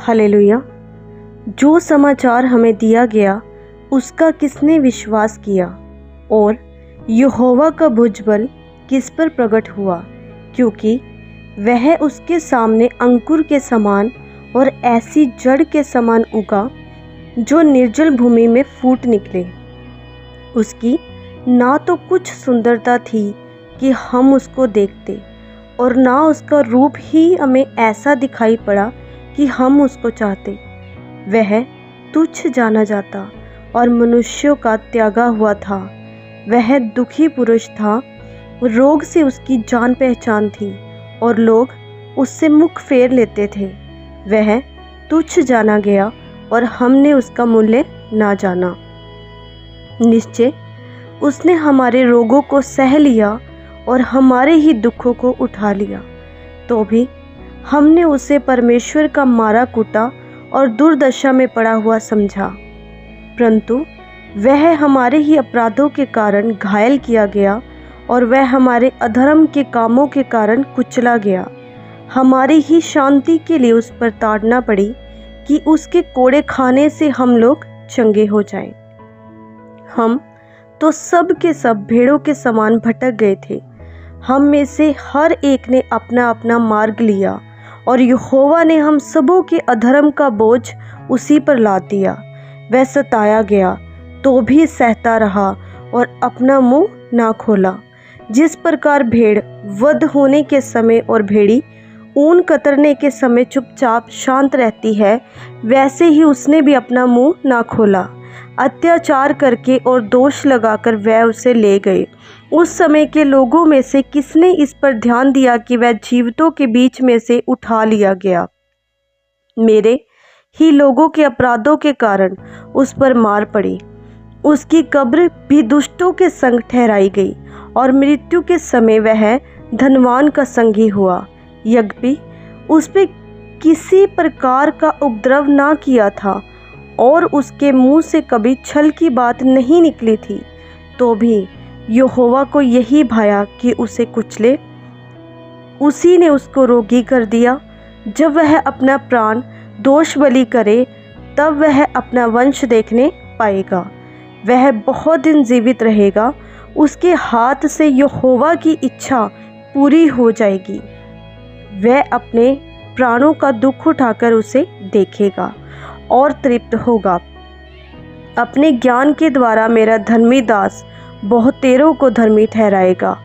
Hallelujah. जो समाचार हमें दिया गया उसका किसने विश्वास किया, और यहोवा का भुजबल किस पर प्रकट हुआ, क्योंकि वह उसके सामने अंकुर के समान और ऐसी जड़ के समान उगा जो निर्जल भूमि में फूट निकले। उसकी ना तो कुछ सुंदरता थी कि हम उसको देखते, और ना उसका रूप ही हमें ऐसा दिखाई पड़ा कि हम उसको चाहते। वह तुच्छ जाना जाता और मनुष्यों का त्यागा हुआ था। वह दुखी पुरुष था, रोग से उसकी जान पहचान थी और लोग उससे मुख फेर लेते थे। वह तुच्छ जाना गया और हमने उसका मूल्य ना जाना। निश्चय उसने हमारे रोगों को सह लिया और हमारे ही दुखों को उठा लिया। तो भी हमने उसे परमेश्वर का मारा कूटा और दुर्दशा में पड़ा हुआ समझा, परंतु वह हमारे ही अपराधों के कारण घायल किया गया और वह हमारे अधर्म के कामों के कारण कुचला गया। हमारी ही शांति के लिए उस पर ताड़ना पड़ी कि उसके कोड़े खाने से हम लोग चंगे हो जाएं। हम तो सब के सब भेड़ों के समान भटक गए थे। हम में से हर एक ने अपना अपना मार्ग लिया, और यहोवा ने हम सबों के अधर्म का बोझ उसी पर लाद दिया। वह सताया गया तो भी सहता रहा और अपना मुंह ना खोला। जिस प्रकार भेड़ वध होने के समय और भेड़ी ऊन कतरने के समय चुपचाप शांत रहती है, वैसे ही उसने भी अपना मुंह ना खोला। अत्याचार करके और दोष लगाकर वह उसे ले गए। उस समय के लोगों में से किसने इस पर ध्यान दिया कि वह जीवितों के बीच में से उठा लिया गया? मेरे ही लोगों के अपराधों के कारण उस पर मार पड़ी। उसकी कब्र भी दुष्टों के संग ठहराई गई, और मृत्यु के समय वह धनवान का संगी हुआ। यद्यपि उस पर किसी प्रकार का उपद्रव ना किया था और उसके मुंह से कभी छल की बात नहीं निकली थी, तो भी यहोवा को यही भाया कि उसे कुचले। उसी ने उसको रोगी कर दिया। जब वह अपना प्राण दोष बलि करे, तब वह अपना वंश देखने पाएगा। वह बहुत दिन जीवित रहेगा। उसके हाथ से यहोवा की इच्छा पूरी हो जाएगी। वह अपने प्राणों का दुख उठाकर उसे देखेगा और तृप्त होगा। अपने ज्ञान के द्वारा मेरा धर्मी दास बहुतेरों को धर्मी ठहराएगा।